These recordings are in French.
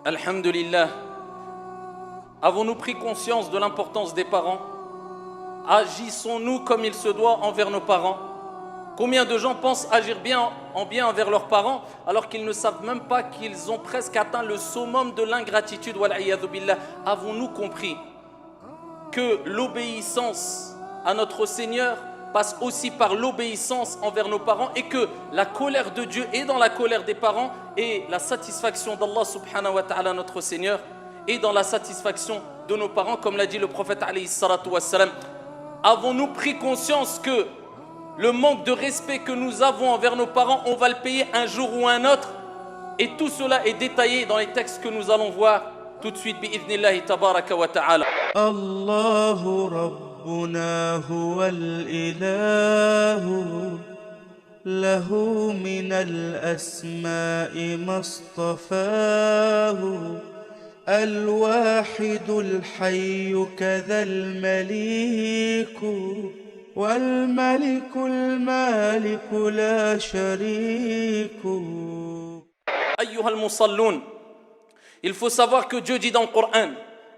Alhamdulillah. Avons-nous pris conscience de l'importance des parents? Agissons-nous comme il se doit envers nos parents? Combien de gens pensent agir bien envers leurs parents alors qu'ils ne savent même pas qu'ils ont presque atteint le summum de l'ingratitude? Wal'iyadhu billah. Avons-nous compris que l'obéissance à notre Seigneur passe aussi par l'obéissance envers nos parents et que la colère de Dieu est dans la colère des parents et la satisfaction d'Allah subhanahu wa ta'ala notre Seigneur est dans la satisfaction de nos parents, comme l'a dit le prophète alayhi salatu wassalam. Avons-nous pris conscience que le manque de respect que nous avons envers nos parents, on va le payer un jour ou un autre? Et tout cela est détaillé dans les textes que nous allons voir tout de suite bi'idhnillahi tabaraka wa ta'ala. Allahu Rabbuna huwal ilahu lahu minal asma'i mastafahu al-wahidul hayyu kadhal maliku والملك المالك لا شريك. أيها المصلون, il faut savoir que Dieu dit dans le Coran,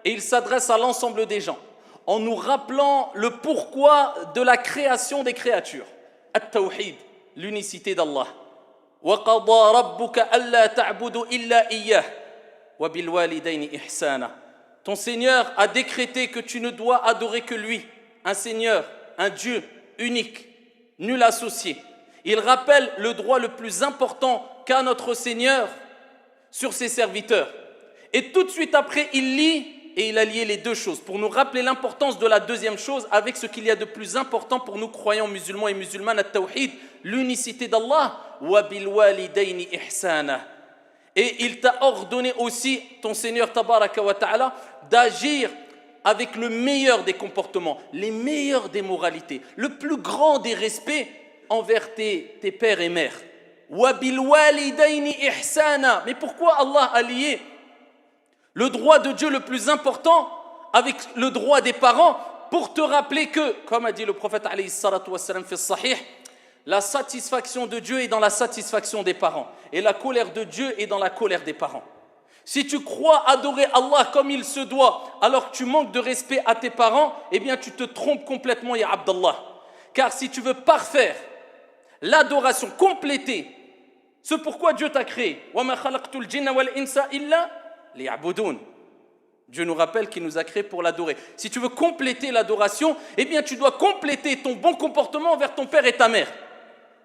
et il s'adresse à l'ensemble des gens, en nous rappelant le pourquoi de la création des créatures. At-Tawhid, l'unicité d'Allah. وَقَضَى رَبُّكَ أَلَّا تَعْبُدُوا إِلَّا إِيَّهُ وَبِالْوَالِدَيْنِ إِحْسَانًا. Ton Seigneur a décrété que tu ne dois adorer que lui, un Seigneur, un Dieu unique, nul associé. Il rappelle le droit le plus important qu'a notre Seigneur sur ses serviteurs. Et tout de suite après, il lie et il a lié les deux choses pour nous rappeler l'importance de la deuxième chose avec ce qu'il y a de plus important pour nous croyants musulmans et musulmanes, at-tawhid, l'unicité d'Allah, wa bil walidayni ihsana. Et il t'a ordonné aussi, ton Seigneur tabaraka wa ta'ala, d'agir avec le meilleur des comportements, les meilleures des moralités, le plus grand des respects envers tes pères et mères. Wa bil walidayni ihsana. Mais pourquoi Allah a lié le droit de Dieu le plus important avec le droit des parents? Pour te rappeler que, comme a dit le prophète alayhi salatu wassalam fi sahih, la satisfaction de Dieu est dans la satisfaction des parents et la colère de Dieu est dans la colère des parents. Si tu crois adorer Allah comme il se doit alors que tu manques de respect à tes parents, eh bien tu te trompes complètement, ya Abdallah. Car si tu veux parfaire l'adoration, compléter ce pourquoi Dieu t'a créé, وَمَا خَلَقْتُ الْجِنَّ وَالْإِنسَ إِلَّا لِيَعْبُدُونَ. Dieu nous rappelle qu'il nous a créés pour l'adorer. Si tu veux compléter l'adoration, eh bien tu dois compléter ton bon comportement envers ton père et ta mère.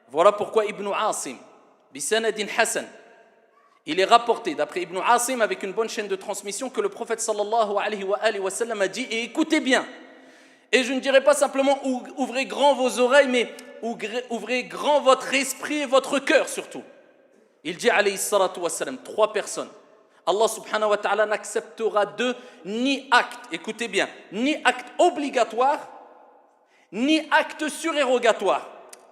Voilà pourquoi Ibn Asim, bisanadin Hassan, il est rapporté d'après Ibn Asim avec une bonne chaîne de transmission que le prophète sallallahu alayhi wa sallam a dit, et écoutez bien, et je ne dirais pas simplement ouvrez grand vos oreilles, mais ouvrez grand votre esprit et votre cœur surtout. Il dit alayhi salatu wa sallam, 3 personnes, Allah subhanahu wa ta'ala n'acceptera d'eux ni acte, écoutez bien, ni acte obligatoire, ni acte surérogatoire.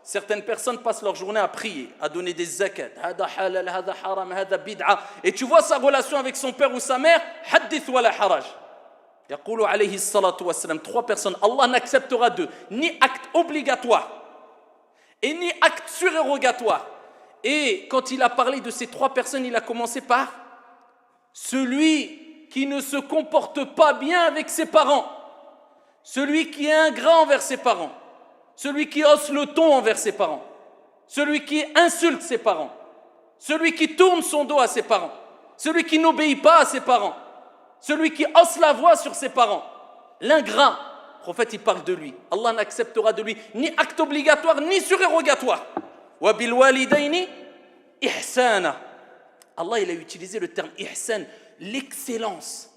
Certaines personnes passent leur journée à prier, à donner des zakat, hada halal, hada haram, hada bid'a. Et tu vois sa relation avec son père ou sa mère, hadith wala haraj. Yaqulu alayhi salatu wassalam, 3 personnes, Allah n'acceptera d'eux ni acte obligatoire et ni acte surérogatoire. Et quand il a parlé de ces 3 personnes, il a commencé par celui qui ne se comporte pas bien avec ses parents, celui qui est ingrat envers ses parents, celui qui hausse le ton envers ses parents, celui qui insulte ses parents, celui qui tourne son dos à ses parents, celui qui n'obéit pas à ses parents, celui qui hausse la voix sur ses parents, l'ingrat. Le prophète il parle de lui. Allah n'acceptera de lui ni acte obligatoire ni surérogatoire. Wa bil walidayni ihsana. Allah il a utilisé le terme ihsan, l'excellence.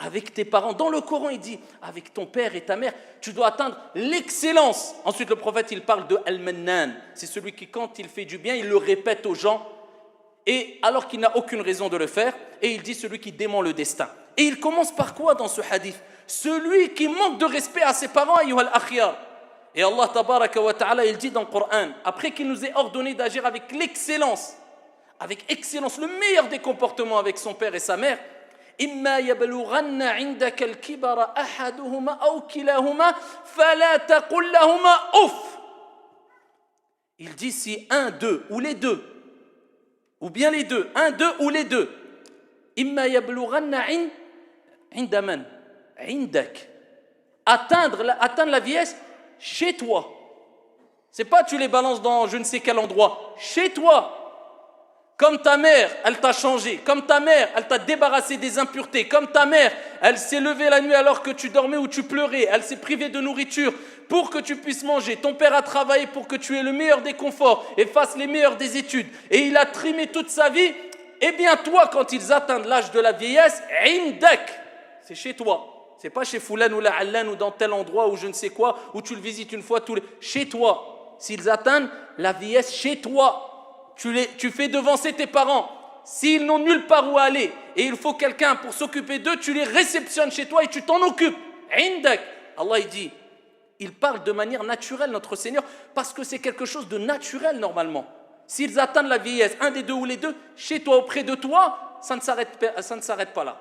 Avec tes parents. Dans le Coran, il dit, avec ton père et ta mère, tu dois atteindre l'excellence. Ensuite, le prophète, il parle de Al-Mannan. C'est celui qui, quand il fait du bien, il le répète aux gens, et alors qu'il n'a aucune raison de le faire. Et il dit celui qui dément le destin. Et il commence par quoi dans ce hadith? Celui qui manque de respect à ses parents, ayyuhal akhyar. Et Allah, tabaraka wa ta'ala, il dit dans le Coran, après qu'il nous ait ordonné d'agir avec l'excellence, le meilleur des comportements avec son père et sa mère, إما يبلغن عندك الكبر أحدهما أو كلاهما فلا تقل لهما أف. Il dit si un, deux ou les deux, ou bien les deux, un, deux ou les deux, imma yablughanna inda man indak. Atteindre la vieillesse chez toi. C'est pas tu les balances dans je ne sais quel endroit, chez toi. Comme ta mère, elle t'a changé. Comme ta mère, elle t'a débarrassé des impuretés. Comme ta mère, elle s'est levée la nuit alors que tu dormais ou tu pleurais. Elle s'est privée de nourriture pour que tu puisses manger. Ton père a travaillé pour que tu aies le meilleur des conforts et fasses les meilleures des études. Et il a trimé toute sa vie. Eh bien toi, quand ils atteignent l'âge de la vieillesse, indak, c'est chez toi. C'est pas chez Foulan ou la Allan ou dans tel endroit ou je ne sais quoi, où tu le visites une fois tous les... Chez toi. S'ils atteignent la vieillesse chez toi, tu fais devancer tes parents. S'ils n'ont nulle part où aller et il faut quelqu'un pour s'occuper d'eux, tu les réceptionnes chez toi et tu t'en occupes. Indak. Allah il dit, il parle de manière naturelle, notre Seigneur, parce que c'est quelque chose de naturel normalement. S'ils atteignent la vieillesse, un des deux ou les deux, chez toi, auprès de toi, ça ne s'arrête pas là.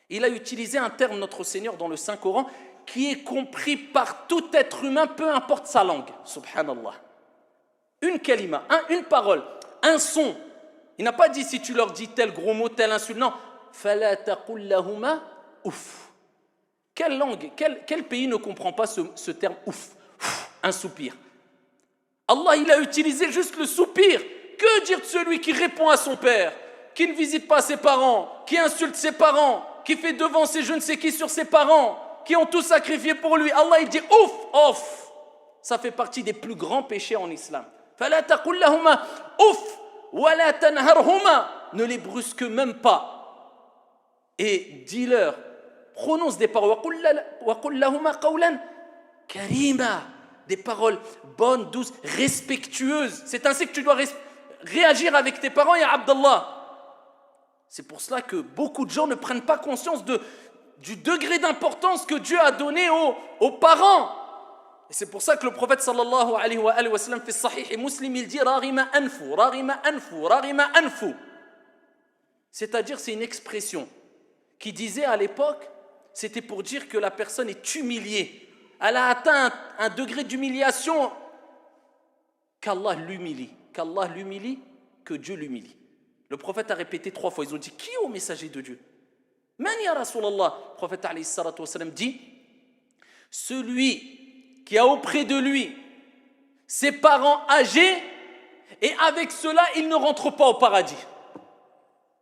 Il a utilisé un terme, notre Seigneur, dans le Saint-Coran, qui est compris par tout être humain, peu importe sa langue. Subhanallah. Une kalima, une parole, un son. Il n'a pas dit si tu leur dis tel gros mot, tel insulte. Non. Fala taqul lahuma ouf. Quelle langue, quel pays ne comprend pas ce terme ouf, un soupir. Allah, il a utilisé juste le soupir. Que dire de celui qui répond à son père, qui ne visite pas ses parents, qui insulte ses parents, qui fait devancer je ne sais qui sur ses parents, qui ont tout sacrifié pour lui. Allah, il dit ouf. Ça fait partie des plus grands péchés en islam. فَلَا تَقُلْ لَهُمَا ouf وَلَا تَنْهَرْهُمَا. Ne les brusque même pas. Et dis-leur, prononce des paroles. وَقُلْ لَهُمَا قَوْلًا كَرِيمًا. Des paroles bonnes, douces, respectueuses. C'est ainsi que tu dois réagir avec tes parents, ya Abdallah. C'est pour cela que beaucoup de gens ne prennent pas conscience du degré d'importance que Dieu a donné aux parents. Et c'est pour ça que le prophète sallallahu alayhi wa sallam fait sahih et muslim, il dit rarima anfu, rarima anfu, rarima anfu. C'est-à-dire c'est une expression qui disait à l'époque, c'était pour dire que la personne est humiliée. Elle a atteint un degré d'humiliation qu'Allah l'humilie, que Dieu l'humilie. Le prophète a répété 3 fois, ils ont dit qui est au messager de Dieu? Man ya Rasulallah? Le prophète alayhi salatu wa sallam dit celui qui a auprès de lui ses parents âgés et avec cela il ne rentre pas au paradis.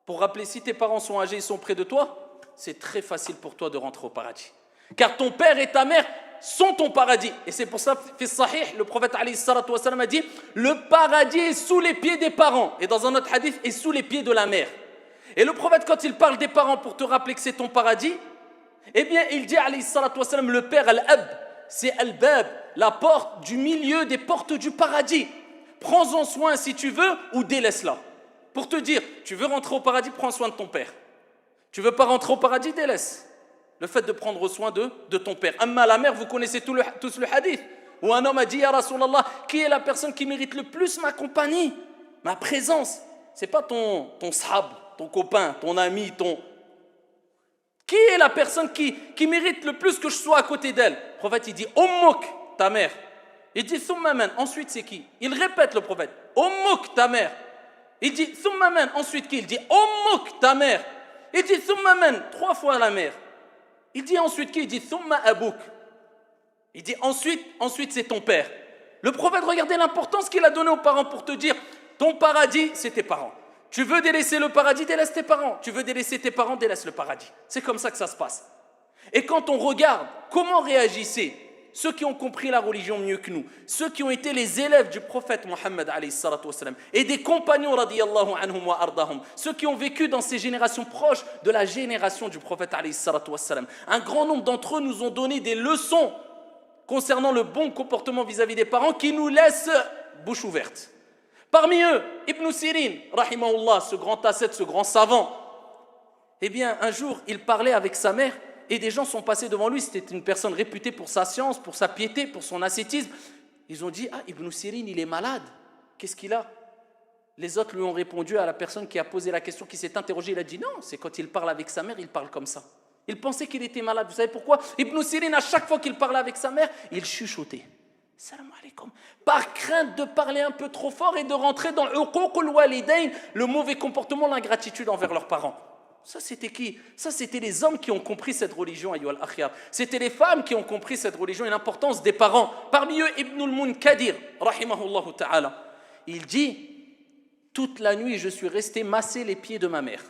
Pour rappeler, si tes parents sont âgés et sont près de toi, c'est très facile pour toi de rentrer au paradis. Car ton père et ta mère sont ton paradis. Et c'est pour ça, fait sahih, le prophète alayhi salatu wa sallam a dit le paradis est sous les pieds des parents. Et dans un autre hadith, est sous les pieds de la mère. Et le prophète, quand il parle des parents pour te rappeler que c'est ton paradis, eh bien, il dit alayhi salatu wa sallam, le père, al-ab, c'est al-bab, la porte du milieu des portes du paradis. Prends-en soin si tu veux ou délaisse-la. Pour te dire, tu veux rentrer au paradis, prends soin de ton père. Tu veux pas rentrer au paradis, délaisse. Le fait de prendre soin de ton père. Amma la mère, vous connaissez tous le hadith, où un homme a dit, ya Rasulallah, qui est la personne qui mérite le plus ma compagnie, ma présence? C'est pas ton sahab, ton copain, ton ami, Qui est la personne qui mérite le plus que je sois à côté d'elle? Le prophète, il dit, Ummuk, ta mère. Il dit, Thumma man. Ensuite, c'est qui? Il répète le prophète, Ummuk, ta mère. Il dit, Thumma man. Ensuite, qui? Il dit, Ummuk, ta mère. Il dit, Thumma man. 3 fois la mère. Il dit ensuite qui? Il dit, Thumma abouk. Il dit, ensuite, c'est ton père. Le prophète, regardez l'importance qu'il a donnée aux parents pour te dire, ton paradis, c'est tes parents. Tu veux délaisser le paradis, délaisse tes parents. Tu veux délaisser tes parents, délaisse le paradis. C'est comme ça que ça se passe. Et quand on regarde comment réagissaient ceux qui ont compris la religion mieux que nous, ceux qui ont été les élèves du prophète Mohammed alayhi salatu wassalam, et des compagnons radiyallahu anhum wa ardahum, ceux qui ont vécu dans ces générations proches de la génération du prophète alayhi salatu wassalam, un grand nombre d'entre eux nous ont donné des leçons concernant le bon comportement vis-à-vis des parents qui nous laissent bouche ouverte. Parmi eux, Ibn Sirin, rahimahullah, ce grand ascète, ce grand savant, eh bien, un jour, il parlait avec sa mère et des gens sont passés devant lui. C'était une personne réputée pour sa science, pour sa piété, pour son ascétisme. Ils ont dit, ah, Ibn Sirin, il est malade. Qu'est-ce qu'il a? Les autres lui ont répondu à la personne qui a posé la question, qui s'est interrogée. Il a dit, non, c'est quand il parle avec sa mère, il parle comme ça. Il pensait qu'il était malade. Vous savez pourquoi? Ibn Sirin, à chaque fois qu'il parlait avec sa mère, il chuchotait. Salam alaikum. Par crainte de parler un peu trop fort et de rentrer dans le mauvais comportement, l'ingratitude envers leurs parents. Ça, c'était qui? Ça, c'était les hommes qui ont compris cette religion, ayyuha al-akhyar. C'était les femmes qui ont compris cette religion et l'importance des parents. Parmi eux, Ibn al-Munkadir, rahimahullah ta'ala, il dit, toute la nuit, je suis resté masser les pieds de ma mère.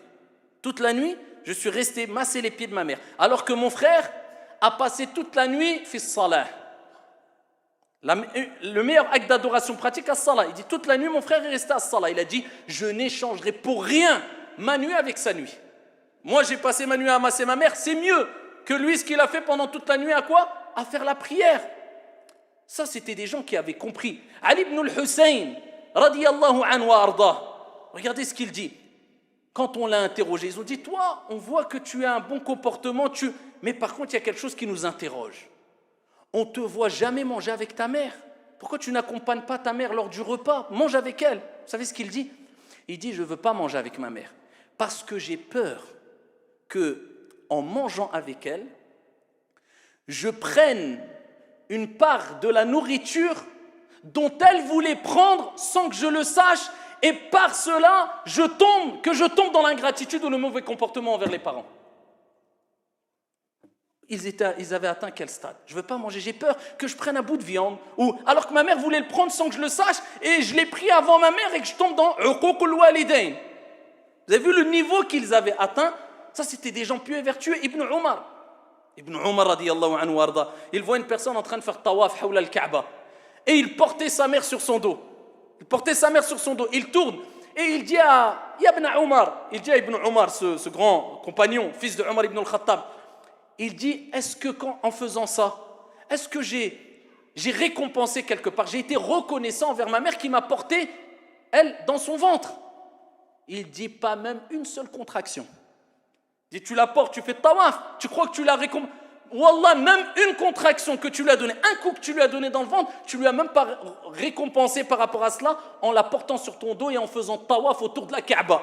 Toute la nuit, je suis resté masser les pieds de ma mère. Alors que mon frère a passé toute la nuit fi salah. Le meilleur acte d'adoration pratique à salah. Il dit, toute la nuit, mon frère est resté à salah. Il a dit, je n'échangerai pour rien ma nuit avec sa nuit. Moi, j'ai passé ma nuit à masser ma mère, c'est mieux que lui, ce qu'il a fait pendant toute la nuit, à quoi? À faire la prière. Ça, c'était des gens qui avaient compris. Ali ibn al-Hussein, radiyallahu anhu wa arda. Regardez ce qu'il dit. Quand on l'a interrogé, ils ont dit, toi, on voit que tu as un bon comportement, mais par contre, il y a quelque chose qui nous interroge. On ne te voit jamais manger avec ta mère. Pourquoi tu n'accompagnes pas ta mère lors du repas? Mange avec elle. Vous savez ce qu'il dit? Il dit, je ne veux pas manger avec ma mère parce que j'ai peur que, en mangeant avec elle, je prenne une part de la nourriture dont elle voulait prendre sans que je le sache, et par cela, je tombe dans l'ingratitude ou le mauvais comportement envers les parents. Ils avaient atteint quel stade? Je ne veux pas manger, j'ai peur que je prenne un bout de viande, alors que ma mère voulait le prendre sans que je le sache, et je l'ai pris avant ma mère et que je tombe dans uququl walidayn. Vous avez vu le niveau qu'ils avaient atteint? Ça, c'était des gens pieux et vertueux. Ibn Umar radiyallahu anhu arda, il voit une personne en train de faire tawaf hawla al-Kaaba et il portait sa mère sur son dos. Il tourne et il dit à Ibn Umar, ce grand compagnon, fils de Umar ibn al-Khattab, il dit, est-ce que en faisant ça, est-ce que j'ai récompensé quelque part, j'ai été reconnaissant envers ma mère qui m'a porté, elle, dans son ventre? Il dit, pas même une seule contraction. Il dit, tu la portes, tu fais tawaf, tu crois que tu l'as récompensé? Wallah, même une contraction que tu lui as donnée, un coup que tu lui as donné dans le ventre, tu lui as même pas récompensé par rapport à cela en la portant sur ton dos et en faisant tawaf autour de la Kaaba.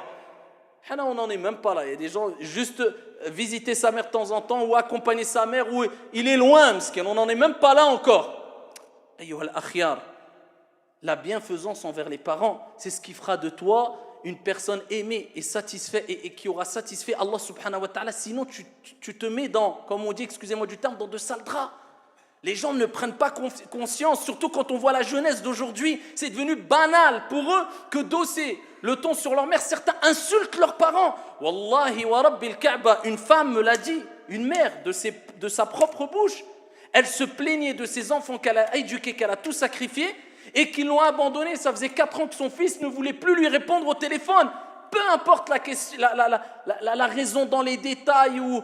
On n'en est même pas là. Il y a des gens, juste visiter sa mère de temps en temps ou accompagner sa mère, ou il est loin, miskin. On n'en est même pas là encore. Ayyuha al-akhyar, la bienfaisance envers les parents, c'est ce qui fera de toi une personne aimée et satisfaite et qui aura satisfait Allah subhanahu wa ta'ala. Sinon, tu te mets dans, comme on dit, excusez-moi du terme, dans de sales draps. Les gens ne prennent pas conscience, surtout quand on voit la jeunesse d'aujourd'hui. C'est devenu banal pour eux que d'osser le ton sur leur mère. Certains insultent leurs parents. Wallahi wa rabbil Kaaba, une femme me l'a dit, une mère de sa propre bouche. Elle se plaignait de ses enfants qu'elle a éduqués, qu'elle a tout sacrifié et qu'ils l'ont abandonné. Ça faisait 4 ans que son fils ne voulait plus lui répondre au téléphone. Peu importe la raison dans les détails, où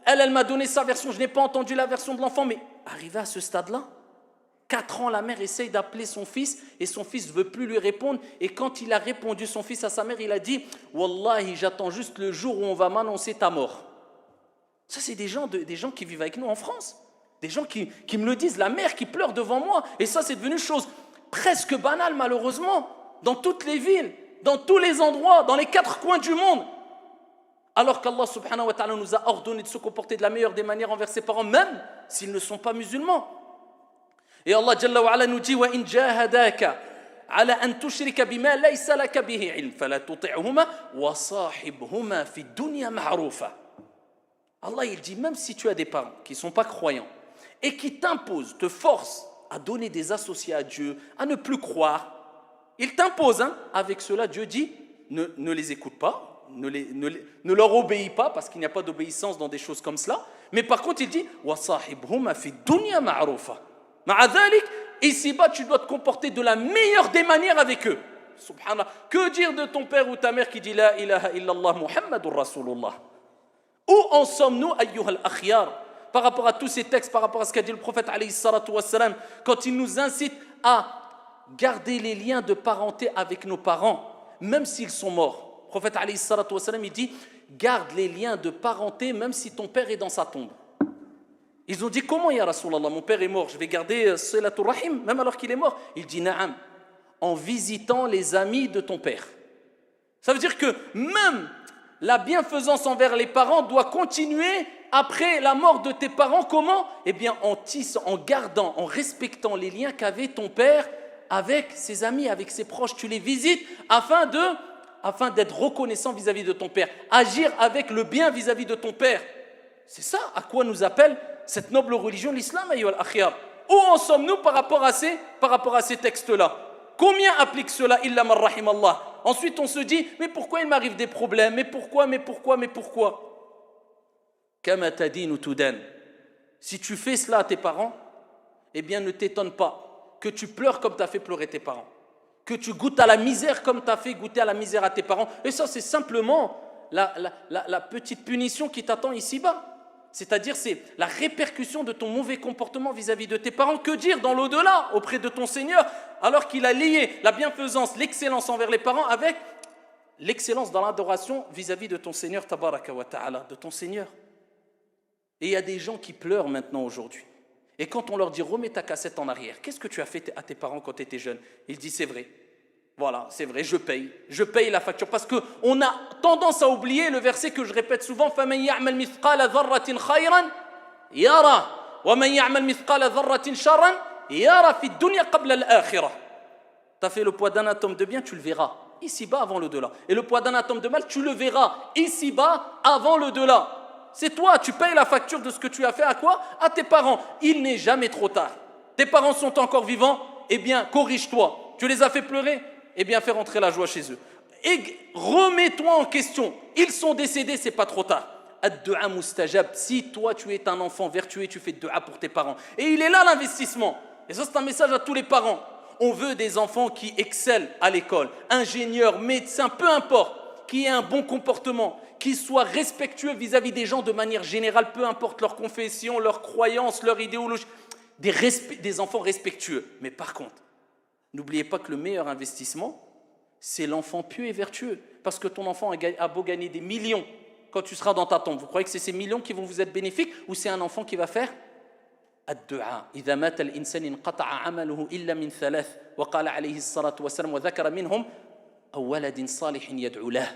elle m'a donné sa version, je n'ai pas entendu la version de l'enfant, mais arrivé à ce stade-là, 4 ans, la mère essaye d'appeler son fils et son fils ne veut plus lui répondre. Et quand il a répondu, son fils, à sa mère, il a dit « Wallahi, j'attends juste le jour où on va m'annoncer ta mort. » Ça, c'est des gens qui vivent avec nous en France. Des gens qui me le disent, la mère qui pleure devant moi. Et ça, c'est devenu chose presque banale, malheureusement, dans toutes les villes, dans tous les endroits, dans les 4 coins du monde. Alors qu'Allah subhanahu wa ta'ala nous a ordonné de se comporter de la meilleure des manières envers ses parents, même s'ils ne sont pas musulmans. Et Allah Jalla wa ala nous dit وَإِنْ جَاهَدَاكَ عَلَى أَن تُشْرِكَ بِمَا لَيْسَ لَكَ بِهِ عِلْمٌ فَلَا تُطِعْهُمَا وَصَاحِبْهُمَا فِي الدُّنْيَا مَعْرُوفًا. Allah, il dit, même si tu as des parents qui ne sont pas croyants et qui t'imposent, te forcent à donner des associés à Dieu, à ne plus croire, ils t'imposent, avec cela, Dieu dit, ne les écoute pas, ne leur obéis pas, parce qu'il n'y a pas d'obéissance dans des choses comme cela, mais par contre, il dit, وَصَاحِبْهُمَا فِي الدُّنْيا مَعْرُوفًا. مع ذلك, ici-bas, tu dois te comporter de la meilleure des manières avec eux. Subhanallah. Que dire de ton père ou ta mère qui dit La ilaha illallah Muhammadur Rasulullah? Où en sommes-nous, ayyuhal akhyar, par rapport à tous ces textes, par rapport à ce qu'a dit le prophète alayhi salatu wassalam, quand il nous incite à garder les liens de parenté avec nos parents, même s'ils sont morts. Le prophète alayhi salatu wassalam, il dit garde les liens de parenté même si ton père est dans sa tombe. Ils ont dit comment ya Rasulallah, mon père est mort, je vais garder Silatul Rahim même alors qu'il est mort? Il dit na'am, en visitant les amis de ton père. Ça veut dire que même la bienfaisance envers les parents doit continuer après la mort de tes parents. Comment? Eh bien en tissant, en gardant, en respectant les liens qu'avait ton père avec ses amis, avec ses proches. Tu les visites afin de afin d'être reconnaissant vis-à-vis de ton père. Agir avec le bien vis-à-vis de ton père. C'est ça à quoi nous appelle cette noble religion, l'islam, ayyuhal akhyar. Où en sommes-nous par rapport à ces textes-là? Combien appliquent cela, illa man rahimallah? Ensuite, on se dit, mais pourquoi il m'arrive des problèmes? Mais pourquoi? Kama tadinu tudan. Si tu fais cela à tes parents, eh bien ne t'étonne pas que tu pleures comme tu as fait pleurer tes parents, que tu goûtes à la misère comme tu as fait goûter à la misère à tes parents. Et ça, c'est simplement la petite punition qui t'attend ici-bas. C'est-à-dire, c'est la répercussion de ton mauvais comportement vis-à-vis de tes parents. Que dire dans l'au-delà, auprès de ton Seigneur, alors qu'il a lié la bienfaisance, l'excellence envers les parents avec l'excellence dans l'adoration vis-à-vis de ton Seigneur, tabaraka wa ta'ala, de ton Seigneur. Et il y a des gens qui pleurent maintenant aujourd'hui. Et quand on leur dit, remets ta cassette en arrière, qu'est-ce que tu as fait à tes parents quand tu étais jeune? Ils disent, c'est vrai. Voilà, c'est vrai, je paye la facture. Parce qu'on a tendance à oublier le verset que je répète souvent, فَمَنْ يَعْمَلْ مِثْقَالَ ذَرَّةٍ خَيْرًا يَرَى وَمَنْ يَعْمَلْ مِثْقَالَ ذَرَّةٍ شَرًّا يَرَى فِي الدُّنْيَا قَبْلَ الْآخِرَةِ. Tu as fait le poids d'un atome de bien, tu le verras ici-bas avant le delà. Et le poids d'un atome de mal, tu le verras ici-bas avant le delà. C'est toi, tu payes la facture de ce que tu as fait à quoi? À tes parents. Il n'est jamais trop tard. Tes parents sont encore vivants, eh bien, corrige-toi. Tu les as fait pleurer? Eh bien, fais rentrer la joie chez eux. Et remets-toi en question. Ils sont décédés, c'est pas trop tard. Ad-du'a mustajab. Si toi, tu es un enfant vertueux, tu fais du'a pour tes parents. Et il est là l'investissement. Et ça, c'est un message à tous les parents. On veut des enfants qui excellent à l'école. Ingénieurs, médecins, peu importe. Qui aient un bon comportement. Qui soient respectueux vis-à-vis des gens de manière générale, peu importe leur confession, leur croyance, leur idéologie. Des enfants respectueux. Mais par contre, n'oubliez pas que le meilleur investissement, c'est l'enfant pieux et vertueux. Parce que ton enfant a beau gagner des millions quand tu seras dans ta tombe. Vous croyez que c'est ces millions qui vont vous être bénéfiques ou c'est un enfant qui va faire ad-du'a. إذا مات الإنسان انقطع عمله إلا من ثلاث وقال عليه الصلاة والسلام وذكر منهم أو ولد صالح يدعو له.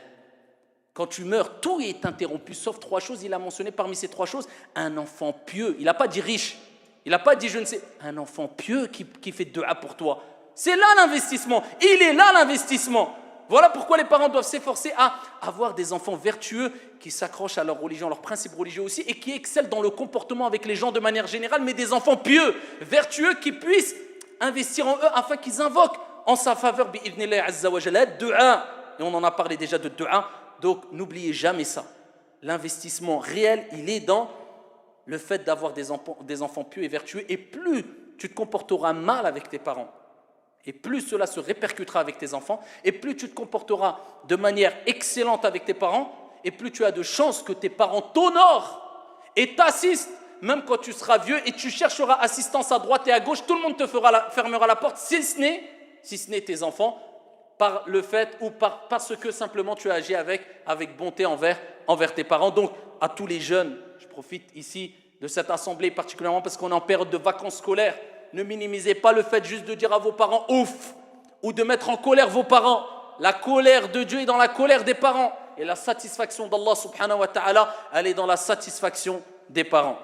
Quand tu meurs, tout est interrompu, sauf trois choses. Il a mentionné parmi ces trois choses un enfant pieux. Il n'a pas dit riche. Il n'a pas dit je ne sais. Un enfant pieux qui fait du'a pour toi. C'est là l'investissement. Il est là l'investissement. Voilà pourquoi les parents doivent s'efforcer à avoir des enfants vertueux qui s'accrochent à leur religion, à leurs principes religieux aussi et qui excellent dans le comportement avec les gens de manière générale, mais des enfants pieux, vertueux qui puissent investir en eux afin qu'ils invoquent en sa faveur bi'idhnillahi azza wa jalla du'a. Et on en a parlé déjà de du'a. Donc n'oubliez jamais ça. L'investissement réel, il est dans le fait d'avoir des enfants pieux et vertueux. Et plus tu te comporteras mal avec tes parents, et plus cela se répercutera avec tes enfants, et plus tu te comporteras de manière excellente avec tes parents, et plus tu as de chances que tes parents t'honorent et t'assistent, même quand tu seras vieux, et tu chercheras assistance à droite et à gauche, tout le monde te fermera la porte, si ce n'est tes enfants, par le fait ou parce que simplement tu as agi avec bonté envers tes parents. Donc à tous les jeunes, je profite ici de cette assemblée particulièrement parce qu'on est en période de vacances scolaires. Ne minimisez pas le fait juste de dire à vos parents ouf ou de mettre en colère vos parents. La colère de Dieu est dans la colère des parents et la satisfaction d'Allah subhanahu wa ta'ala, elle est dans la satisfaction des parents.